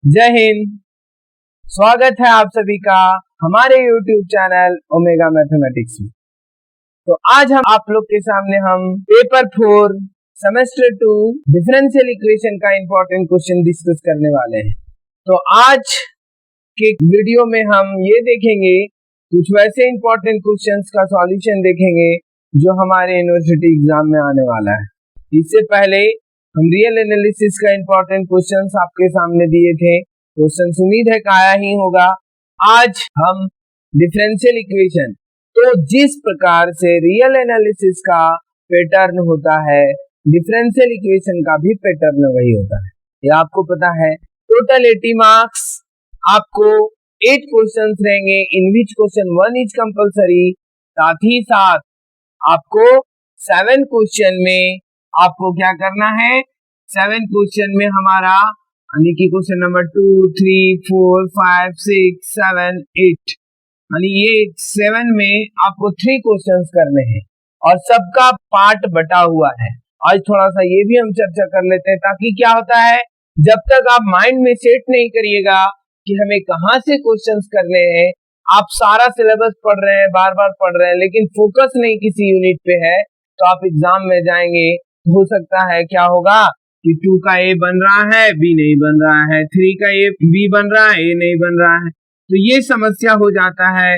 जय हिंद। स्वागत है आप सभी का हमारे YouTube चैनल ओमेगा मैथमेटिक्स में। तो आज आप लोग के सामने हम पेपर 4 सेमेस्टर 2 डिफरेंशियल इक्वेशन का इंपॉर्टेंट क्वेश्चन डिस्कस करने वाले हैं। तो आज के वीडियो में हम ये देखेंगे, कुछ वैसे इंपॉर्टेंट क्वेश्चंस का सॉल्यूशन देखेंगे जो हमारे यूनिवर्सिटी एग्जाम में आने वाला है। इससे पहले हम रियल एनालिसिस का इंपॉर्टेंट क्वेश्चंस आपके सामने दिए थे। क्वेश्चंस उम्मीद है कि आया ही होगा। आज हम डिफरेंशियल इक्वेशन, तो जिस प्रकार से रियल एनालिसिस का पैटर्न होता है, डिफरेंशियल इक्वेशन का भी पैटर्न वही होता है। ये आपको पता है। टोटल 80 मार्क्स, आपको 8 क्वेश्चंस रहेंगे, इन विच क्वेश्चन 1 इज कंपलसरी। साथ ही साथ आपको 7 क्वेश्चन में आपको क्या करना है, 7 क्वेश्चन में हमारा यानी कि क्वेश्चन नंबर 2, 3, 4, 5, 6, 7, 8 यानी ये 7 में आपको 3 क्वेश्चंस करने हैं और सबका पार्ट बटा हुआ है। आज थोड़ा सा ये भी हम चर्चा कर लेते हैं, ताकि क्या होता है, जब तक आप माइंड में सेट नहीं करिएगा कि हमें कहाँ से क्वेश्चंस करने हैं, आप सारा सिलेबस पढ़ रहे हैं, बार बार पढ़ रहे हैं, लेकिन फोकस नहीं किसी यूनिट पे है, तो आप एग्जाम में जाएंगे, हो सकता है क्या होगा कि 2 का ए बन रहा है, बी नहीं बन रहा है, 3 का ए बी बन रहा है, ए नहीं बन रहा है। तो ये समस्या हो जाता है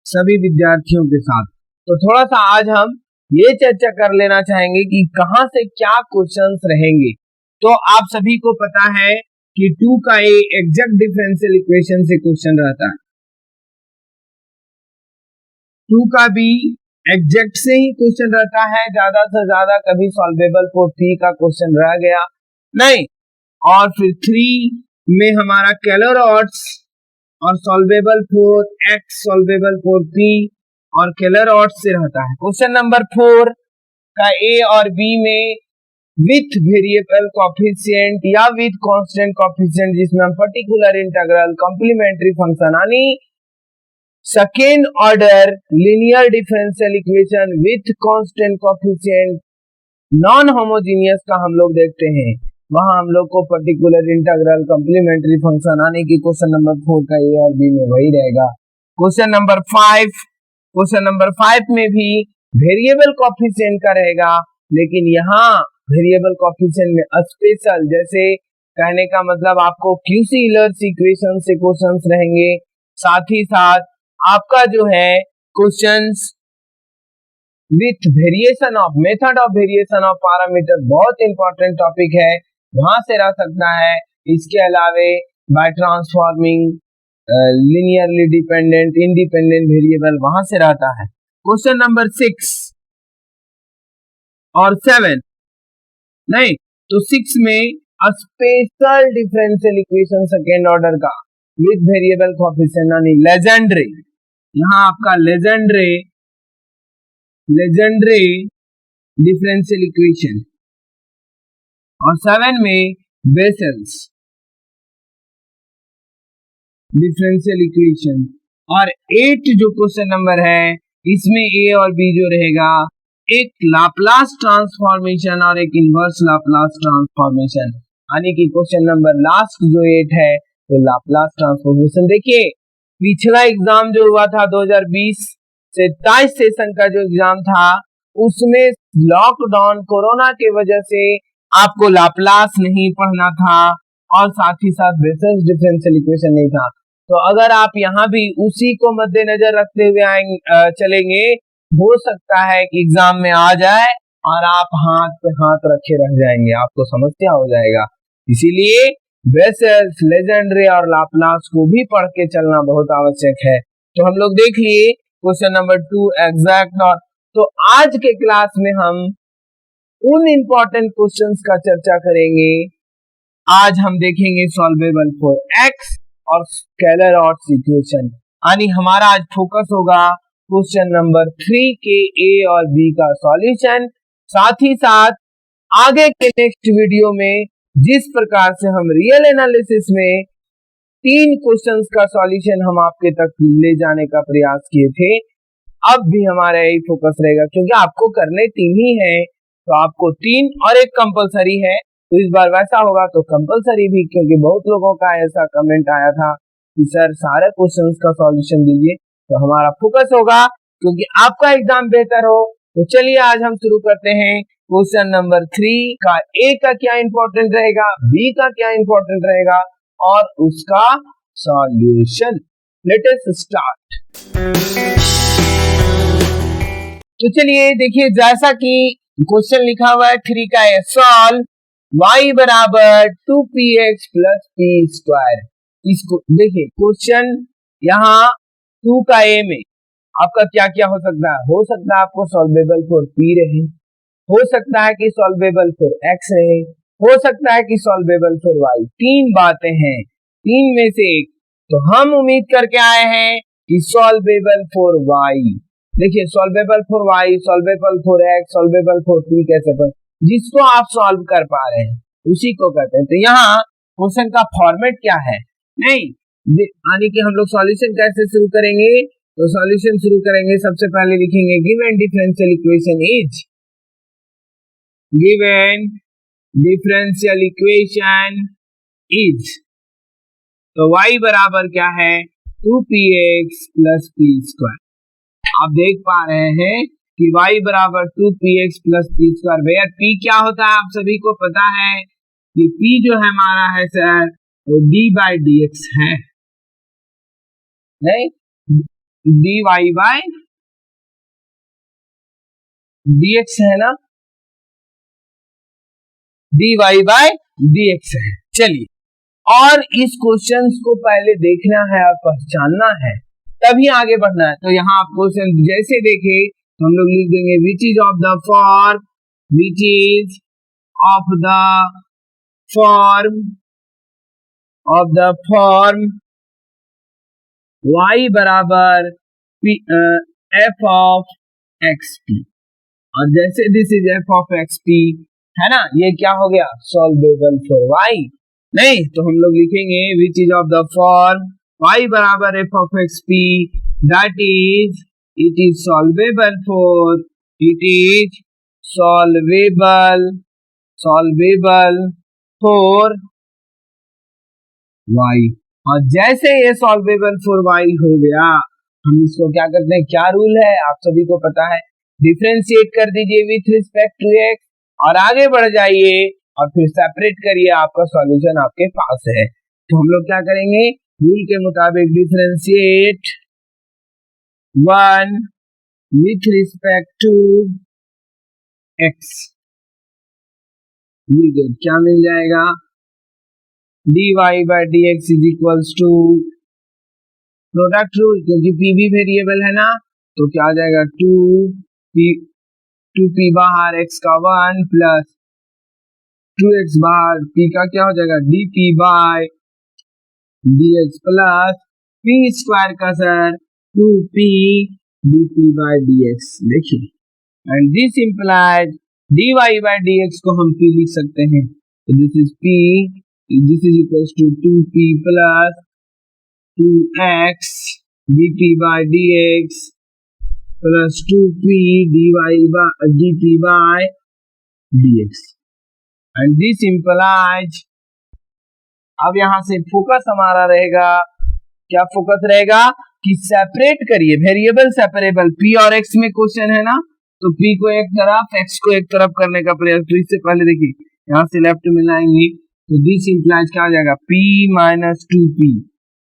सभी विद्यार्थियों के साथ। तो थोड़ा सा आज हम ये चर्चा कर लेना चाहेंगे कि कहां से क्या क्वेश्चंस रहेंगे। तो आप सभी को पता है कि 2 का ए एग्जैक्ट डिफरेंशियल इक्वेशन से क्वेश्चन रहता है, 2 का बी एग्जैक्ट से ही क्वेश्चन रहता है, ज्यादा से ज्यादा कभी सॉल्वेबल फॉर 3 का क्वेश्चन रह गया नहीं। और फिर 3 में हमारा केलर ऑड्स और solvable for x, solvable for p और केलर ऑड्स से रहता है। क्वेश्चन नंबर 4 का ए और बी में विथ वेरिएबल कोएफिशिएंट या विथ कांस्टेंट कोएफिशिएंट, जिसमें हम पर्टिकुलर इंटीग्रल, कॉम्प्लीमेंट्री फंक्शन यानी second order linear differential equation with constant coefficient non homogeneous का हम लोग देखते हैं। वहां हम लोग को पर्टिकुलर इंटीग्रल, कॉम्प्लीमेंट्री फंक्शन आने की क्वेश्चन नंबर 4 का ए और बी में वही रहेगा। क्वेश्चन नंबर 5 में भी वेरिएबल कोएफिशिएंट का रहेगा, लेकिन यहाँ वेरिएबल कोएफिशिएंट में स्पेशल, जैसे कहने का मतलब आपको क्यूसी यूलर्स इक्वेशन से क्वेश्चंस रहेंगे। साथ ही साथ आपका जो है questions with variation of method of variation of parameter, बहुत इंपॉर्टेंट टॉपिक है, वहां से रह सकता है। इसके अलावे bye transforming linearly dependent independent variable, वहां से रहता है। क्वेश्चन नंबर 6 और 7 नहीं, तो 6 में special differential equation second order का विथ वेरिएबल कोएफिशिएंट यानी लेजेंड्रे, यहाँ आपका लेजेंड्रे डिफरेंशियल इक्वेशन, और 7 में बेसेल्स डिफरेंशियल इक्वेशन, और 8 जो क्वेश्चन नंबर है इसमें ए और बी जो रहेगा, एक लाप्लास ट्रांसफॉर्मेशन और एक इनवर्स लाप्लास ट्रांसफॉर्मेशन, यानी कि क्वेश्चन नंबर लास्ट जो 8 है तो लाप्लास ट्रांसफॉर्मेशन। देखिए पिछला एग्जाम जो हुआ था 2020 से 23 सेशन का जो एग्जाम था, उसमें लॉकडाउन कोरोना के वजह से आपको लाप्लास नहीं पढ़ना था और साथ ही साथ बेसेल्स डिफरेंशियल इक्वेशन नहीं था। तो अगर आप यहाँ भी उसी को मद्देनजर रखते हुए चलेंगे, हो सकता है कि एग्जाम में आ जाए और आप हाथ पे हाथ रखे रह जाएंगे, आपको समस्या हो जाएगा। इसीलिए बेसेल्स, लेजेंड्रे और लाप्लास को भी पढ़ के चलना बहुत आवश्यक है। तो हम लोग देख लिए क्वेश्चन नंबर 2 एग्जैक्ट। और तो आज के क्लास में हम उन इंपॉर्टेंट क्वेश्चंस का चर्चा करेंगे। आज हम देखेंगे सॉल्वेबल फॉर एक्स और स्केलर ऑड्स इक्वेशन, यानी हमारा आज फोकस होगा क्वेश्चन नंबर 3 के ए और बी का सॉल्यूशन। साथ ही साथ आगे के नेक्स्ट वीडियो में जिस प्रकार से हम रियल एनालिसिस में 3 क्वेश्चंस का सॉल्यूशन हम आपके तक ले जाने का प्रयास किए थे, अब भी हमारा यही फोकस रहेगा, क्योंकि आपको करने 3 ही है, तो आपको 3 और एक कंपलसरी है, तो इस बार वैसा होगा तो कंपलसरी भी, क्योंकि बहुत लोगों का ऐसा कमेंट आया था कि सर सारे क्वेश्चंस का सॉल्यूशन दीजिए, तो हमारा फोकस होगा क्योंकि आपका एग्जाम बेहतर हो। तो चलिए आज हम शुरू करते हैं क्वेश्चन नंबर 3 का। ए का क्या इंपॉर्टेंट रहेगा, बी का क्या इंपॉर्टेंट रहेगा और उसका सॉल्यूशन। Let us start. तो चलिए देखिए, जैसा कि क्वेश्चन लिखा हुआ है 3 का है, सॉल्व y बराबर 2px प्लस पी स्क्वायर। इसको देखिए क्वेश्चन यहाँ 2 का ए में आपका क्या क्या हो सकता है। हो सकता है आपको सॉल्वेबल फॉर p रहे, हो सकता है कि सॉल्वेबल फॉर x रहे, हो सकता है कि सॉल्वेबल फॉर y। 3 बातें हैं, 3 में से एक। तो हम उम्मीद करके आए हैं कि सॉल्वेबल फॉर y। देखिए solvable for y, solvable for x, solvable for p कैसे पर, जिसको आप सॉल्व कर पा रहे हैं उसी को कहते हैं। तो यहाँ क्वेश्चन का फॉर्मेट क्या है, नहीं यानी कि हम लोग सॉल्यूशन कैसे शुरू करेंगे। तो सॉल्यूशन शुरू करेंगे, सबसे पहले लिखेंगे given differential equation is, given differential equation is, तो y बराबर क्या है 2px प्लस पी स्क्वायर। आप देख पा रहे हैं कि y बराबर 2px प्लस पी स्क्वायर। भैया p क्या होता है आप सभी को पता है कि p जो है हमारा है सर वो d बाई डी एक्स है, नहीं dy बाई डी एक्स है ना, dy बाई डी एक्स है। चलिए, और इस क्वेश्चन को पहले देखना है और पहचानना है, तभी आगे बढ़ना है। तो यहाँ आप क्वेश्चन जैसे देखे तो हम लोग लिख देंगे विच is of the form, which is of the form of the form y बराबर f ऑफ एक्स पी, और जैसे this is f of x P है ना, ये क्या हो गया सॉल्वेबल फॉर y। नहीं तो हम लोग लिखेंगे which is of the form y बराबर f of x p, that is it is solvable for, it is solvable for y। और जैसे ये सॉल्वेबल फॉर y हो गया, हम इसको क्या करते हैं, क्या रूल है आप सभी को पता है, डिफरेंशिएट कर दीजिए विथ रिस्पेक्ट टू x और आगे बढ़ जाइए और फिर सेपरेट करिए, आपका सॉल्यूशन आपके पास है। तो हम लोग क्या करेंगे, रूल के मुताबिक differentiate 1 with respect to x, क्या मिल जाएगा dy by dx is equals to product rule, क्योंकि p भी वेरिएबल है ना, तो क्या आ जाएगा 2p बाहर x का 1 प्लस 2x बाहर p का क्या हो जाएगा dp by dx plus p square का सर 2p dp बाय dx। देखिए and this implies dy by dx को हम p लिख सकते हैं, तो this is p, this is equals to 2p plus 2x dp by dx plus 2p dy by dp by dx, and this implies, अब यहां से फोकस हमारा रहेगा, क्या फोकस रहेगा कि सेपरेट करिए वेरिएबल सेपरेबल, p और x में क्वेश्चन है ना, तो p को एक तरफ x को एक तरफ करने का प्रयास। तो इससे पहले देखिए यहां से लेफ्ट में लाएंगे, तो दिस इंप्लाइज क्या हो जाएगा p माइनस 2p,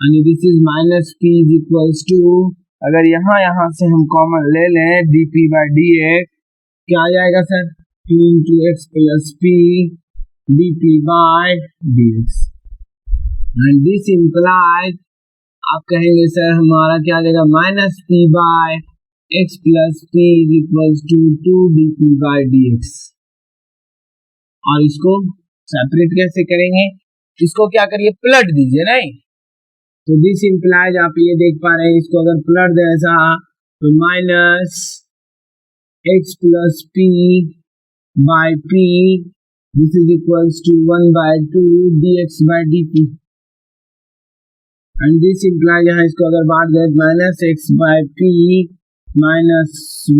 यानी this is minus p is equals to, अगर यहाँ से हम कॉमन ले लें dp बाई dx, क्या आ जाएगा sir 2 into x plus p dp by dx, and this implies आप कहेंगे सर हमारा क्या देगा minus p by x plus p is equals to 2 dp by dx। और इसको सेपरेट कैसे करेंगे, इसको क्या करिए पलट दीजिए, नहीं तो दिस इंप्लाइज आप ये देख पा रहे हैं, इसको अगर पलट दे ऐसा तो minus x plus p by p this is equals to 1 by 2 dx by dt, and this implies यहाँ इसको अगर बांट दे minus x by p minus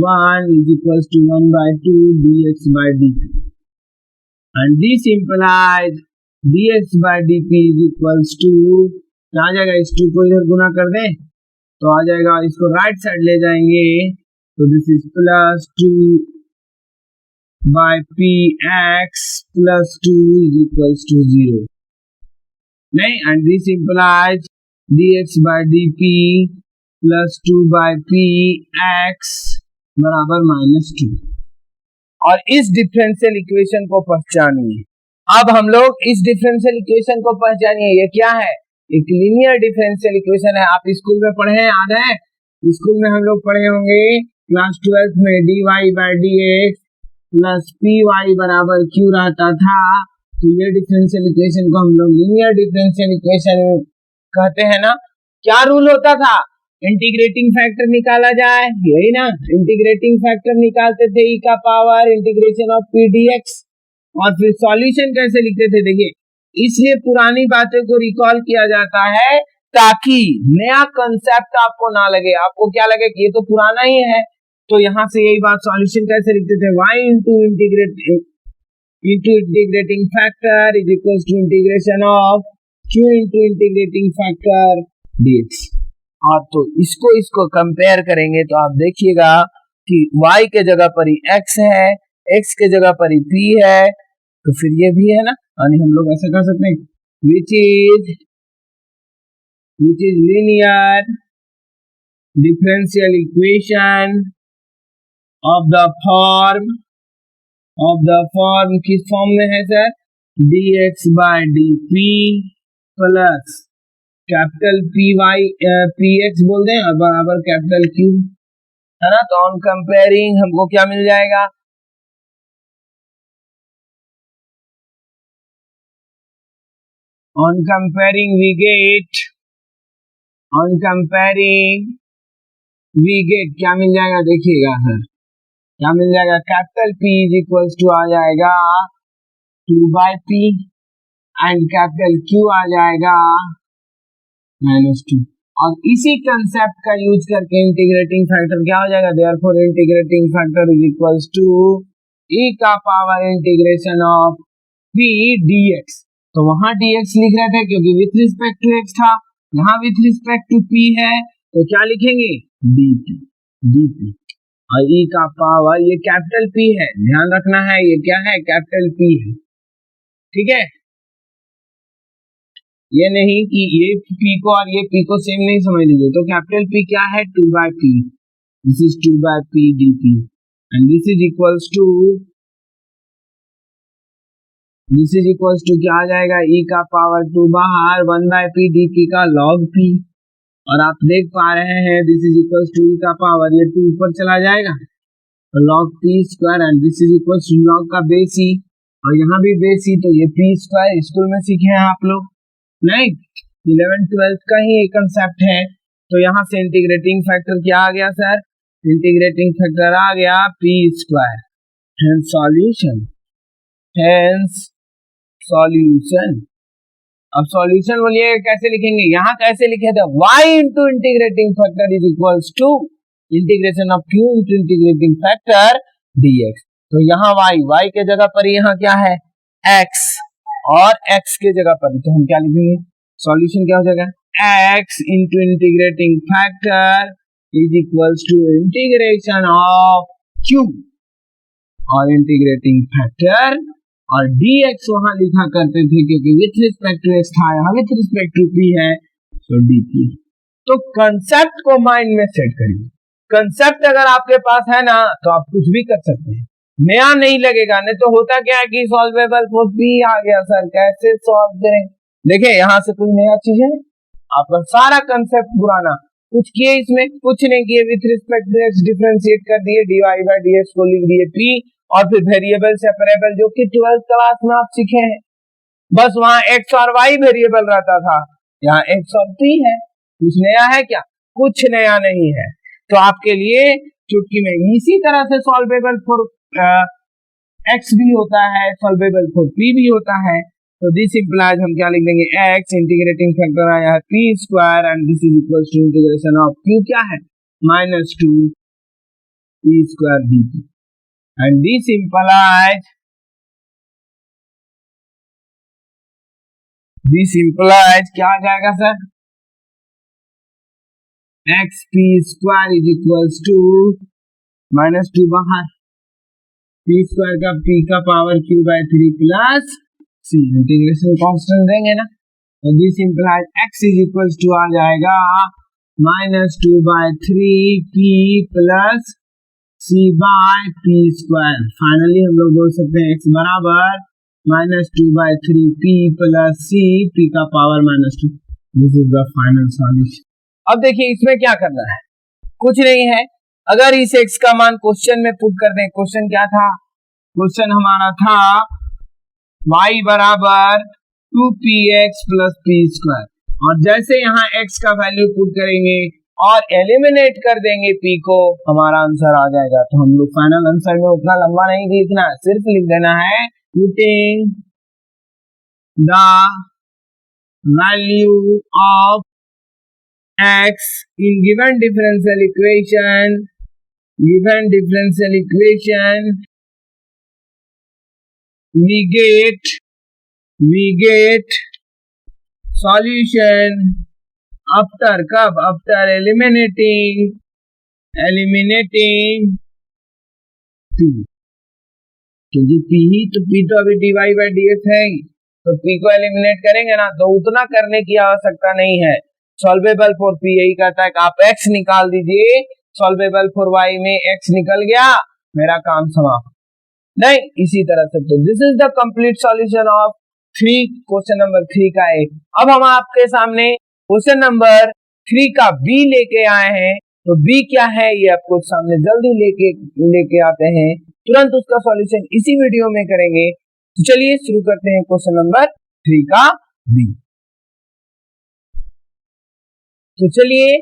1 is equals to 1 by 2 dx by dt। And this implies dx by dp is equals to, क्या आ जाएगा, इस 2 को इधर गुना कर दें तो आ जाएगा, इसको राइट साइड ले जाएंगे तो this is plus 2 by px plus 2 is equals to 0, नहीं, and this implies dx by dp plus 2 by px बराबर -2। और इस डिफरेंशियल इक्वेशन को पहचानिए। अब हम लोग इस डिफरेंशियल इक्वेशन को पहचानिए, ये क्या है, एक लीनियर डिफरेंशियल इक्वेशन है। आप स्कूल में पढ़े हैं, याद है, स्कूल में हम लोग पढ़े होंगे क्लास 12 में dy by dx plus py बराबर q रहता था। तो ये डिफरेंशियल इक्वेशन को हम लोग लीनियर डिफरेंशियल इक्वेशन कहते हैं ना। क्या रूल होता था, इंटीग्रेटिंग फैक्टर निकाला जाए, यही ना, इंटीग्रेटिंग फैक्टर निकालते थे e का power integration of p dx, और फिर सॉल्यूशन कैसे लिखते थे, देखिए, इसलिए पुरानी बातें को रिकॉल किया जाता है ताकि नया कंसेप्ट आपको ना लगे, आपको क्या लगे कि ये तो पुराना ही है। तो यहाँ से यही बात, सॉल्यूशन कैसे लिखते थे, y into integrating factor is equal to integration of q into integrating factor dx। और तो इसको कंपेयर करेंगे तो आप देखिएगा कि y के जगह पर ही x है, x के जगह पर ही p है, तो फिर ये भी है ना, यानी हम लोग ऐसा कर सकते हैं which is linear differential equation of the form किस फॉर्म में है sir, dx by dp plus capital px बोल दें और बराबर कैपिटल q, है ना। तो ऑन कंपेयरिंग हमको क्या मिल जाएगा, on comparing we get क्या मिल जाएगा, देखिएगा सर क्या मिल जाएगा, capital P is equals to आ जाएगा 2 by P and capital Q आ जाएगा -2। और इसी कंसेप्ट का यूज करके इंटीग्रेटिंग फैक्टर क्या हो जाएगा, therefore integrating factor is equals to e का power integration of p dx। तो वहां dx लिख रहे थे क्योंकि विथ रिस्पेक्ट टू x था, यहाँ विथ रिस्पेक्ट टू p है तो क्या लिखेंगे, dp। और e का पावर, ये कैपिटल P है, ध्यान रखना है, ये क्या है, कैपिटल P है, ठीक है। ये नहीं कि ये P को और ये P को सेम नहीं समझ लीजिए। तो कैपिटल P क्या है, 2 by P, this is 2 by P dP and this is equals to क्या आ जाएगा, e का पावर 2 बाहर 1 by P dP का log P, और आप देख पा रहे हैं this is equals to e का पावर, ये 2 ऊपर चला जाएगा तो log P square and this is equals to log का बेस e, और यहाँ भी बेस e, तो ये P स्क्वायर स्कूल में सीखे हैं आप लोग, नहीं, 11th-12th का ही एक कंसेप्ट है। तो यहाँ से इंटीग्रेटिंग फैक्टर क्या आ गया सर, इंटीग्रेटिंग फैक्टर आ गया p स्क्वायर, हेंस सॉल्यूशन। अब सॉल्यूशन बोलिए कैसे लिखेंगे, यहाँ कैसे लिखे थे, y into integrating factor is equals to integration of q into integrating factor dx। तो यहाँ y के जगह पर यहाँ क्या है, x, और x के जगह पर तो हम क्या लिखेंगे, सॉल्यूशन क्या हो जाएगा, x into integrating factor is equals to integration of q और इंटीग्रेटिंग फैक्टर, और dx वहां लिखा करते थे क्योंकि विथ रिस्पेक्ट टू x था, यहाँ विथ रिस्पेक्ट टू p है, तो dp। तो कंसेप्ट को माइंड में सेट करिए, कंसेप्ट अगर आपके पास है ना तो आप कुछ भी कर सकते हैं, नया नहीं लगेगा। नहीं तो होता क्या है कि सॉल्वेबल फॉर p आ गया सर, कैसे सॉल्व करें, देखिए यहाँ से कोई नया चीज है, आपका सारा कंसेप्ट पुराना, कुछ किए इसमें, कुछ नहीं किए, with respect to x differentiate कर दिए, dy by dx को लिख दिए p, और फिर वेरिएबल सेपरेबल जो कि 12th क्लास में आप सीखे हैं, बस वहां x और y वेरिएबल रहता था, यहाँ x और p है, कुछ नया है क्या, कुछ नया नहीं है। तो आपके लिए चुटकी में इसी तरह से सॉल्वेबल फॉर x भी होता है, सॉल्वेबल फॉर p भी होता है। तो दिस इंप्लाइज हम क्या लिख देंगे, x इंटीग्रेटिंग फैक्टर आया है p square and this is equal to integration of q क्या है, -2 p square dp, and this implies this implies क्या आ जाएगा sir, x p square is equals to -2 बाहर, पी स्क्वायर का पी का power q by 3 plus C, integration constant देंगे ना, तो this implies x is equals to आ जाएगा -2/3 p plus C by p square. Finally हम लोग बोल सकते हैं एक्स बराबर -2/3 पी प्लस सी, पी का power -2। This is the final solution. अब देखिए इसमें क्या करना है, कुछ नहीं है, अगर इस x का मान क्वेश्चन में पुट कर दें, क्वेश्चन क्या था, क्वेश्चन हमारा था y बराबर 2px प्लस पी स्क्वायर, और जैसे यहाँ x का वैल्यू पुट करेंगे और एलिमिनेट कर देंगे p को, हमारा आंसर आ जाएगा। तो हम लोग फाइनल आंसर में उतना लंबा नहीं लिखना है, सिर्फ लिख देना है putting the value of x in given differential equation we get solution after कब, after eliminating p, क्योंकि p ही तो p तो अभी dy by dx है ही, तो p को एलिमिनेट करेंगे ना, तो उतना करने की आवश्यकता नहीं है। सॉल्वेबल फॉर p यही कहता है कि आप x निकाल दीजिए, सॉल्वेबल फॉर y में x निकल गया, मेरा काम समाप्त। नहीं, इसी तरह से तो this is the complete solution of 3, question number 3 का ए। अब हम आपके सामने क्वेश्चन नंबर 3 का बी लेके आए हैं, तो बी क्या है ये आपको सामने जल्दी लेके आते हैं, तुरंत उसका सॉल्यूशन इसी वीडियो में करेंगे। तो चलिए शुरू करते हैं क्वेश्चन नंबर 3 का बी। तो चलिए,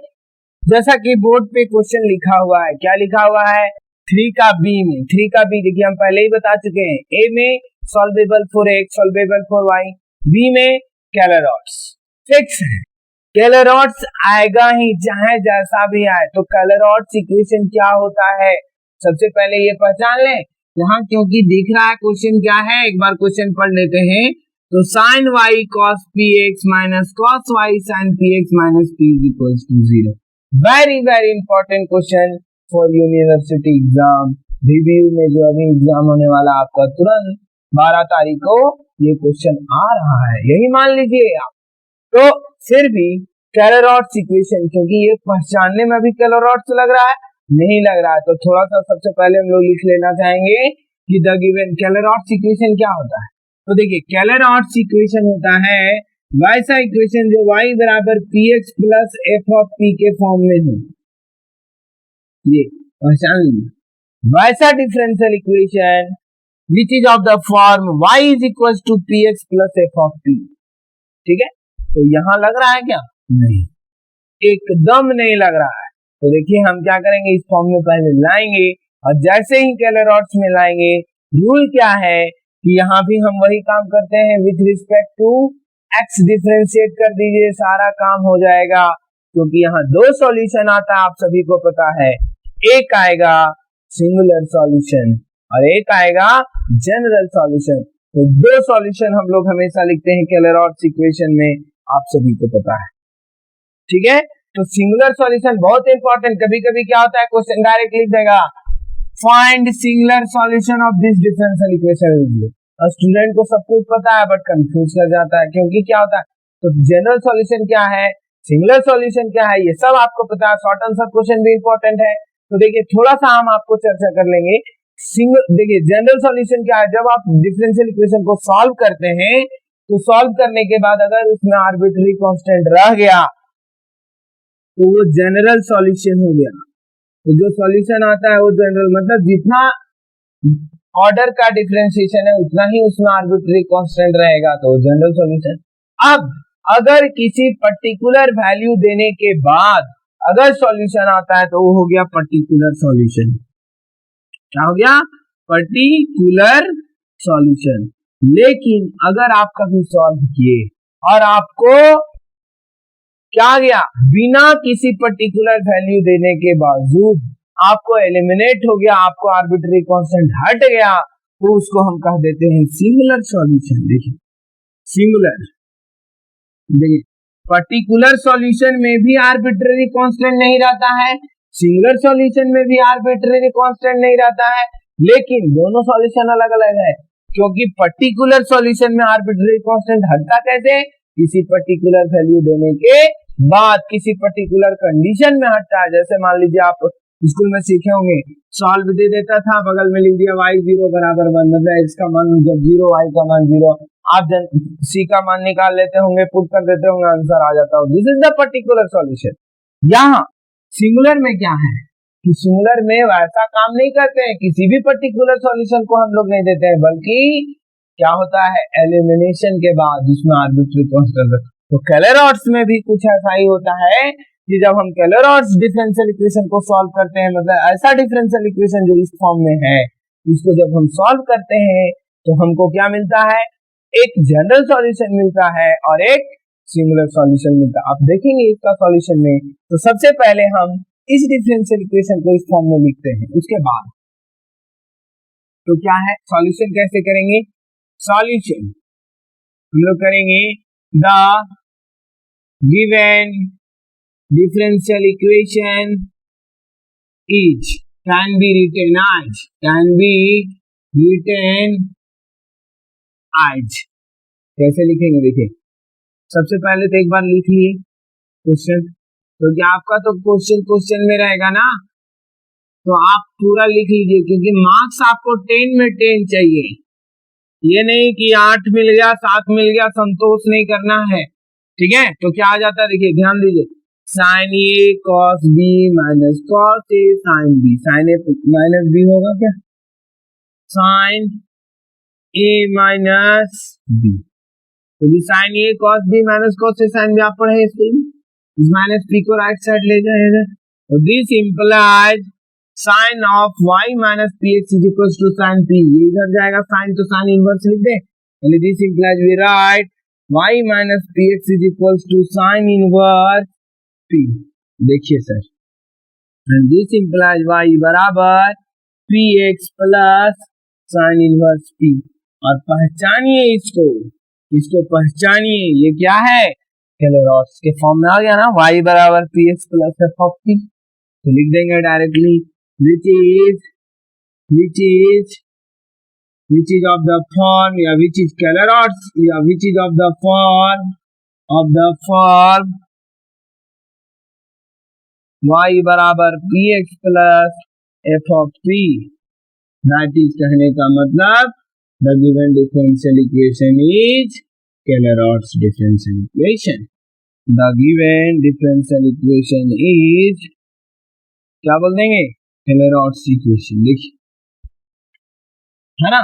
जैसा कि बोर्ड पे क्वेश्चन लिखा हुआ है, क्या लिखा हुआ है 3 का बी में, 3 का बी देखिए हम पहले ही बता चुके हैं, ए में solvable for x, solvable for y, B में कैलरॉट्स फिक्स है, कैलरॉट्स आएगा ही चाहे जैसा भी आए। तो कैलरॉट्स इक्वेशन क्या होता है, सबसे पहले ये पहचान लें यहाँ, क्योंकि दिख रहा है क्वेश्चन क्या है, एक बार क्वेश्चन पढ़ लेते हैं। तो sin y cos px minus cos y sin px minus p is equals to 0। very important question for university exam review में, जो अभी एग्जाम होने वाला आपका तुरंत 12 तारीख को ये क्वेश्चन आ रहा है, यही मान लीजिए आप। तो फिर भी कैलरॉट्स इक्वेशन, क्योंकि ये पहचानने में भी कैलरॉट्स लग रहा है, नहीं लग रहा है, तो थोड़ा सा सबसे पहले हम लोग लिख लेना चाहेंगे कि द गिवन कैलरॉट्स इक्वेशन क्या होता है। तो देखिए कैलरॉट्स इक्वेशन होता है वैसा इक्वेशन जो y बराबर px plus f of p के फॉर्म में हो, ये पहचान लीजिए, वैसा differential equation which is of the form y is equal to px plus f of p। ठीक है, तो यहां लग रहा है क्या, नहीं, एकदम नहीं लग रहा है। तो देखिए हम क्या करेंगे, इस फॉर्म में पहले लाएंगे, और जैसे ही कैलरॉट्स में लाएंगे, रूल क्या है कि यहाँ भी हम वही काम करते हैं, with respect to x differentiate कर दीजिए, सारा काम हो जाएगा। क्योंकि यहाँ दो सॉल्यूशन आता है, आप सभी को पता है, एक आएगा सिंगुलर सॉल्यूशन और एक आएगा जनरल सॉल्यूशन। तो दो सॉल्यूशन हम लोग हमेशा लिखते हैं कैलरॉट्स इक्वेशन में, आप सभी को पता है। ठीक है, तो सिंगुलर सॉल्यूशन बहुत इंपॉर्टेंट। कभी कभी क्या होता है, क्वेश्चन डायरेक्ट लिख देगा find singular solution of this differential equation, और स्टूडेंट को सब कुछ पता है बट कंफ्यूज कर जाता है, क्योंकि क्या होता है, तो जनरल सॉल्यूशन क्या है, सिंगुलर सॉल्यूशन क्या है, ये सब आपको पता है। शॉर्ट आंसर क्वेश्चन भी इंपॉर्टेंट है, तो देखिए थोड़ा सा हम आपको चर्चा कर लेंगे। देखिए जनरल सॉल्यूशन क्या है, जब आप डिफरेंशियल इक्वेशन को सॉल्व करते हैं, तो सॉल्व करने के बाद अगर उसमें आर्बिट्ररी कांस्टेंट रह गया तो वो जनरल सॉल्यूशन हो गया। तो जो सॉल्यूशन आता है वो जनरल, मतलब जितना ऑर्डर का डिफरेंशिएशन है उतना ही उसमें आर्बिट्ररी कांस्टेंट रहेगा, तो जनरल सॉल्यूशन। अब अगर किसी पर्टिकुलर वैल्यू देने के बाद अगर सॉल्यूशन आता है तो वो हो गया पर्टिकुलर सॉल्यूशन। क्या हो गया, पर्टिकुलर सॉल्यूशन। लेकिन अगर आप कभी सॉल्व किए और आपको क्या गया, बिना किसी पर्टिकुलर वैल्यू देने के बावजूद आपको एलिमिनेट हो गया, आपको आर्बिट्ररी कांस्टेंट हट गया, तो उसको हम कह देते हैं सिंगुलर सॉल्यूशन। देखिए सिंगुलर, देखिए पर्टिकुलर सॉल्यूशन में भी आर्बिट्रेरी कांस्टेंट नहीं रहता है, सिंगुलर सॉल्यूशन में भी आर्बिट्रेरी कांस्टेंट नहीं रहता है, लेकिन दोनों सॉल्यूशन अलग अलग है, क्योंकि पर्टिकुलर सॉल्यूशन में आर्बिट्रेरी कांस्टेंट हटता कैसे, किसी पर्टिकुलर वैल्यू देने के बाद किसी पर्टिकुलर कंडीशन में हटता है। जैसे मान लीजिए आप स्कूल में सीखे होंगे, सॉल्व दे देता था, बगल में लिख दिया y0 बराबर 1, मतलब x का मान जब 0 y का मान 0, आप c का मान निकाल लेते होंगे, पुट कर देते होंगे, आंसर आ जाता हो। This is the particular solution. यहाँ सिंगुलर में क्या है कि सिंगुलर में वैसा काम नहीं करते हैं, किसी भी पर्टिकुलर सॉल्यूशन को हम लोग नहीं देते हैं, बल्कि क्या होता है एलिमिनेशन के बाद उसमें आर्बिट्रेरी कांस्टेंट। तो कैलर-ऑर्ट्स में भी कुछ ऐसा ही होता है कि जब हम कैलर-ऑर्ट्स डिफरेंशियल इक्वेशन को सॉल्व करते हैं, मतलब ऐसा डिफरेंशियल इक्वेशन जो इस फॉर्म में है, इसको जब हम सॉल्व करते हैं तो हमको क्या मिलता है, एक जनरल सॉल्यूशन मिलता है और एक सिंगुलर सॉल्यूशन मिलता है। आप देखेंगे इसका सॉल्यूशन में, तो सबसे पहले हम इस डिफरेंशियल इक्वेशन को इस फॉर्म में लिखते हैं, उसके बाद तो क्या है सॉल्यूशन कैसे करेंगे, सॉल्यूशन हम लोग करेंगे the given differential equation is can be written as कैसे लिखेंगे, देखिए सबसे पहले तो एक बार लिख लिए क्वेश्चन, तो क्या आपका तो क्वेश्चन में रहेगा ना, तो आप पूरा लिख लीजिए, क्योंकि मार्क्स आपको 10 में 10 चाहिए, ये नहीं कि 8 मिल गया 7 मिल गया, संतोष नहीं करना है, ठीक है। तो क्या आ जाता है, देखिए ध्यान दीजिए, sine A cos B minus cos A sine B, sine A minus B होगा क्या, साइन ए माइनस बी, तो भी sine A cos B minus cos A sine B आप पढ़े इसमें, इस माइनस बी को राइट साइड ले जाएगा, तो this implies sine of y minus p x is equal to sine p, ये इधर जाएगा साइन, तो साइन इनवर्स लिख दे, this implies we write y minus p x is equal to sine inverse P। देखिए sir, and this implies y बराबर px plus sine inverse P, और पहचानिए इसको पहचानिए, ये क्या है कैलर-ऑर्ट्स के फॉर्म में आ गया ना, y बराबर px plus f of p, तो लिख देंगे directly which is of the form, या which is कैलर-ऑर्ट्स, या which is of the form y बराबर px plus f of p, that is कहने का मतलब the given differential equation is कैलर-ऑर्ट्स differential equation, the given differential equation is क्या बोल देंगे कैलर-ऑर्ट्स equation, लिखिए है ना।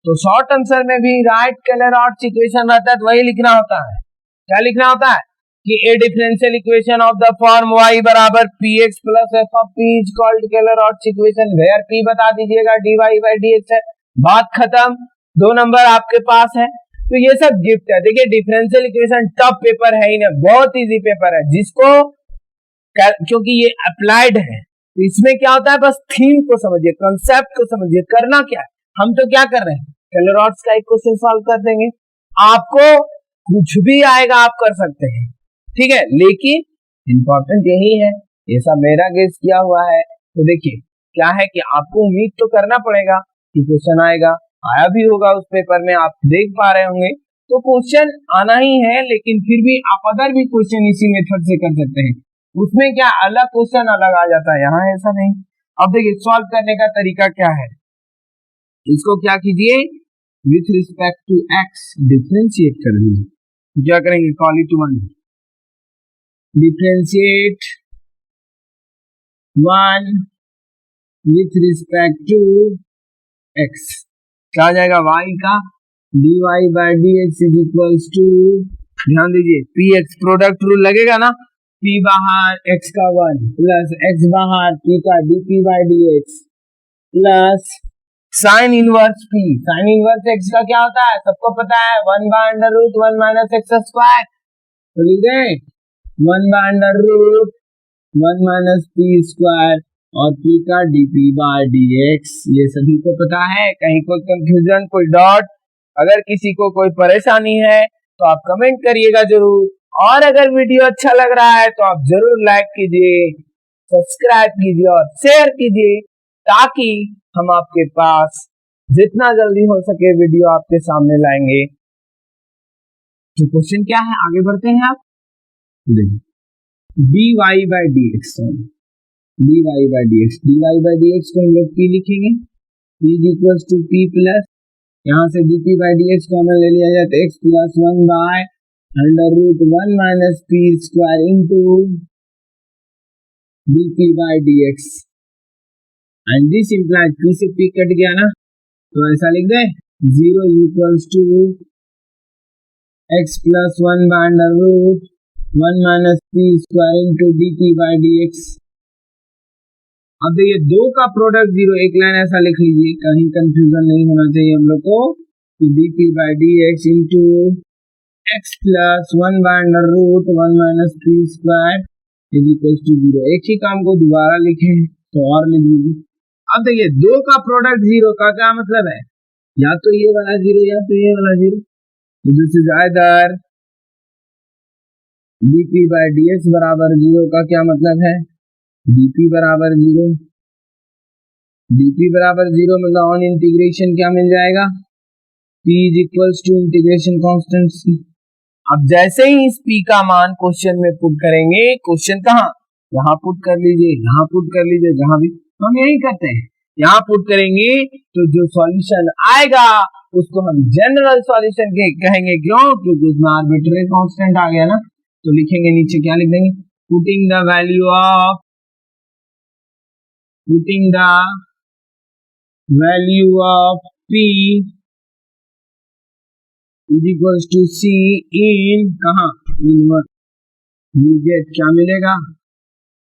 तो शॉर्ट आंसर में भी राइट कैलर-ऑर्ट्स इक्वेशन रहता है तो वही लिखना होता है, क्या लिखना होता है कि a differential equation of the form y बराबर px plus f of p is called Clairaut's equation, where p बता दीजिएगा dy by dx है, बात खत्म, 2 नंबर आपके पास है। तो ये सब गिफ्ट है। देखिए डिफरेंशियल इक्वेशन टफ पेपर है ही ना, बहुत इजी पेपर है, जिसको क्योंकि ये अप्लाइड है, तो इसमें क्या होता है, बस थीम को समझिए, कंसेप्ट को समझिए, करना क्या है, हम तो क्या कर रहे हैं कैलर-ऑर्ट्स का एक क्वेश्चन सॉल्व कर देंगे, आपको कुछ भी आएगा आप कर सकते हैं, ठीक है, लेकिन इंपॉर्टेंट यही है, ये सब मेरा गेस किया हुआ है। तो देखिए क्या है कि आपको उम्मीद तो करना पड़ेगा कि क्वेश्चन आएगा, आया भी होगा उस पेपर में, आप देख पा रहे होंगे, तो क्वेश्चन आना ही है, लेकिन फिर भी आप अदर भी क्वेश्चन इसी मेथड से कर सकते हैं, उसमें क्या अलग क्वेश्चन अलग आ जाता है, यहाँ ऐसा नहीं। अब देखिए सॉल्व करने का तरीका क्या है, इसको क्या कीजिए with respect to x differentiate कर दीजिए, क्या करेंगे call it 1, differentiate 1 with respect to x, क्या आ जाएगा y का dy by dx is equals to, ध्यान दीजिए px प्रोडक्ट रूल लगेगा ना, p बाहर x का 1 प्लस x बाहर p का dp by dx plus sine inverse p, sine inverse x का क्या होता है सबको पता है, 1 by under root 1 minus x square, तो लिख दें 1 by under root 1 minus p square और p का dp बाय dx, ये सभी को पता है, कहीं कोई कंफ्यूजन कोई डॉट, अगर किसी को कोई परेशानी है तो आप कमेंट करिएगा जरूर, और अगर वीडियो अच्छा लग रहा है तो आप जरूर लाइक कीजिए, सब्सक्राइब कीजिए और शेयर कीजिए, ताकि हम आपके पास जितना जल्दी हो सके वीडियो आपके सामने लाएंगे। तो क्वेश्चन क्या है, आगे बढ़ते हैं आप। dy by dx, dy by dx, dy by dx को हम लोग p लिखेंगे, p is equal to p plus, यहाँ से dt by dx को हमें ले लिया जाए तो x plus 1 by under root 1 minus p square into dt by dx, and this implies p से p कट गया ना, तो ऐसा लिख दे 0 equals to x plus 1 by under root 1 minus p square into dt by dx। अब देखिए दो का प्रोडक्ट 0, एक लाइन ऐसा लिख लीजिए, कहीं कंफ्यूजन नहीं होना चाहिए हम लोग को, dt by dx into x plus 1 by under root 1 minus p square is equal to 0। एक ही काम को दोबारा लिखे तो और लिख लीजिए। अब देखिए दो का प्रोडक्ट 0 का क्या मतलब है, या तो ये वाला 0 या तो ये वाला 0, this is either dp by dx बराबर 0 का क्या मतलब है, dp बराबर 0, dp बराबर 0 मतलब ऑन इंटीग्रेशन क्या मिल जाएगा, p is equals to integration constant c। अब जैसे ही इस p का मान क्वेश्चन में पुट करेंगे, क्वेश्चन कहाँ, यहाँ पुट कर लीजिए, यहाँ पुट कर लीजिए, जहां भी हम यही करते हैं, यहाँ पुट करेंगे तो जो सॉल्यूशन आएगा उसको हम जनरल सॉल्यूशन कहेंगे। क्यों, क्योंकि उसमें आर्बिट्रेरी कांस्टेंट आ गया ना। तो लिखेंगे नीचे क्या लिख देंगे, putting the value of p is equals to c in कहाँ, वी गेट क्या मिलेगा,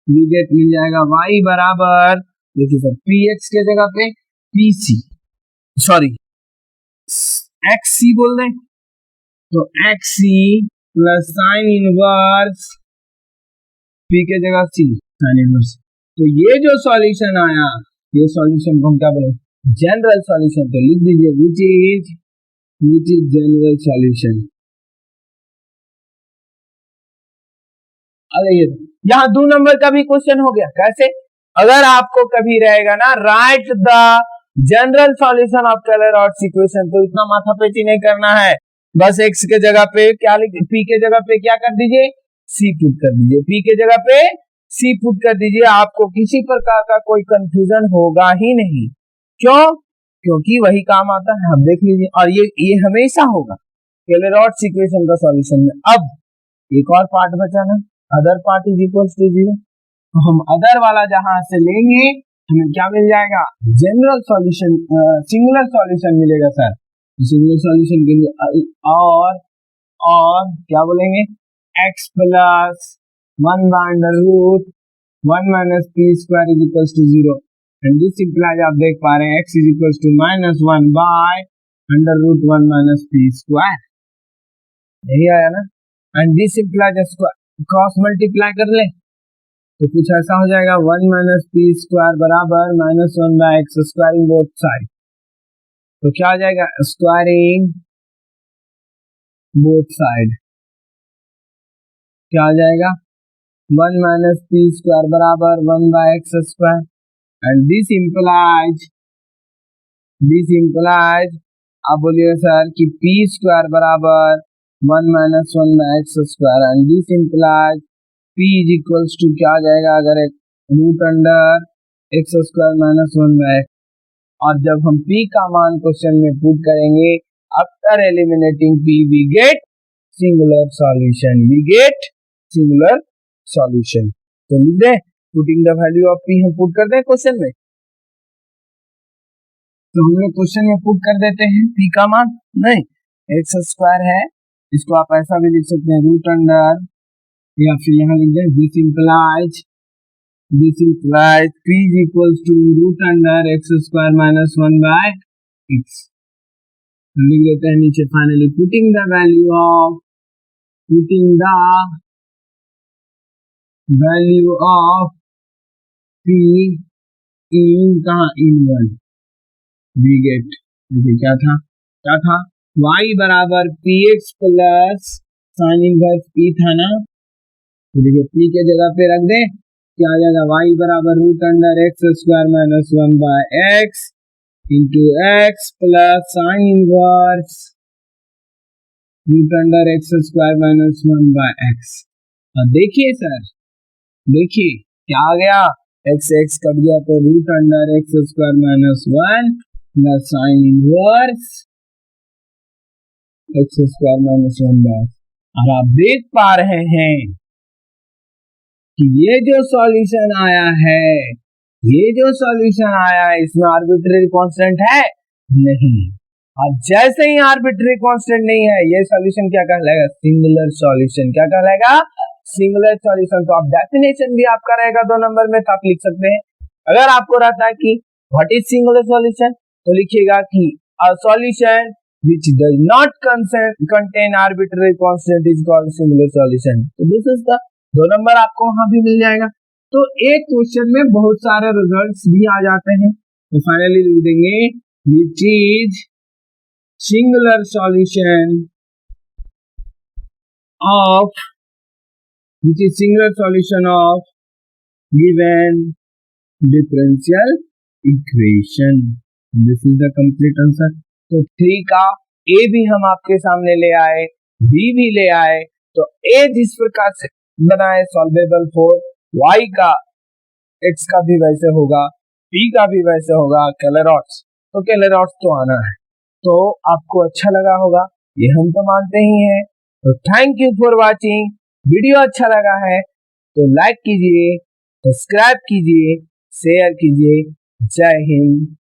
वी गेट मिल जाएगा y बराबर, देखिए सर px के जगह पे pc, सॉरी xc बोल दें, तो xc plus sine inverse p के जगह c साइन इनवर्स। तो ये जो सॉल्यूशन आया, ये सॉल्यूशन को हम क्या बोले, जनरल सॉल्यूशन। तो लिख दीजिए विच इज जनरल सॉल्यूशन। अरे यहाँ 2 नंबर का भी क्वेश्चन हो गया। कैसे, अगर आपको कभी रहेगा ना write the general solution of Clairaut's equation, तो इतना माथापेची नहीं करना है, बस x के जगह पे क्या लिख, p के जगह पे क्या कर दीजिए, c पुट कर दीजिए, p के जगह पे c पुट कर दीजिए। आपको किसी प्रकार का कोई कंफ्यूजन होगा ही नहीं। क्यों, क्योंकि वही काम आता है। हम देख लीजिए, और ये हमेशा होगा टेलर रॉड्स इक्वेशन का सॉल्यूशन में। अब एक और पार्ट बचा ना, other part is equal to 0, तो हम अदर वाला जहां से लेंगे हमें क्या मिल जाएगा, जनरल सॉल्यूशन, सिंगुलर सॉल्यूशन मिलेगा सर। सिंगुलर सॉल्यूशन के लिए और क्या बोलेंगे, x plus 1 by under root 1 minus p square is equal to 0, and this implies आप देख पा रहे हैं x is equal to minus 1 by under root 1 minus p square, यही आया ना। And this implies cross multiply कर ले तो कुछ ऐसा हो जाएगा, 1 माइनस p स्क्वायर बराबर minus 1 by x squaring both side. तो क्या हो जाएगा, स्क्वायरिंग बोथ साइड क्या हो जाएगा, 1 माइनस p स्क्वायर बराबर 1 by x square, and this implies आप बोलिए सर कि p स्क्वायर बराबर 1 minus 1 by x square, and this implies p is equals to क्या आ जाएगा, अगर एक root under x square minus 1 by, और जब हम p का मान क्वेश्चन में पुट करेंगे, after eliminating p we get singular solution. तो लिख दे, putting the value of p हम पुट कर दें क्वेश्चन में, तो हम लोग क्वेश्चन में पुट कर देते हैं p का मान, नहीं एक्स स्क्वायर है, इसको आप ऐसा भी लिख सकते हैं रूट अंडर, या फिर यहाँ लिख दें this implies p is equals to root under x square minus 1 by x. लिख देते हैं नीचे finally putting the value of p in कहाँ, इन 1 वी गेट, देखिए क्या था y बराबर px plus sine inverse P था ना, तो देखिए पी के जगह पे रख दे, क्या आ जाएगा, y बराबर root under x square minus 1 by x into x plus sine inverse root under x square minus 1 by x. अब देखिए सर, देखिए क्या आ गया, एक्स एक्स कट गया तो root under x square minus 1 plus sine inverse x square minus 1 by. अब आप देख पा रहे हैं कि ये जो सॉल्यूशन आया है, ये जो सॉल्यूशन आया है, इसमें आर्बिट्रेरी कांस्टेंट है नहीं। अब जैसे ही आर्बिट्रेरी कांस्टेंट नहीं है, ये सॉल्यूशन क्या कहलाएगा, सिंगुलर सॉल्यूशन। क्या कहलाएगा, सिंगुलर सॉल्यूशन। तो आप डेफिनेशन भी आपका रहेगा 2 नंबर में, तो आप लिख सकते हैं। अगर आपको रहता है कि व्हाट इज सिंगुलर सॉल्यूशन, तो लिखिएगा कि a solution which does not contain arbitrary constant is called singular solution। तो दिस इज द 2 नंबर आपको वहां भी मिल जाएगा। तो एक क्वेश्चन में बहुत सारे रिजल्ट्स भी आ जाते हैं, तो फाइनली लिख देंगे which is singular solution of given differential equation। This is the complete answer। तो 3 का ए भी हम आपके सामने ले आए, बी भी ले आए। तो ए जिस प्रकार से बनाए सॉल्वेबल फॉर, वाई का एक्स का भी वैसे होगा, पी का भी वैसे होगा, कैलरॉट्स, तो कैलरॉट्स तो आना है। तो आपको अच्छा लगा होगा, ये हम तो मानते ही हैं। तो thank you for watching. Video अच्छा लगा है तो लाइक कीजिए, सब्सक्राइब कीजिए, शेयर कीजिए। जय हिंद।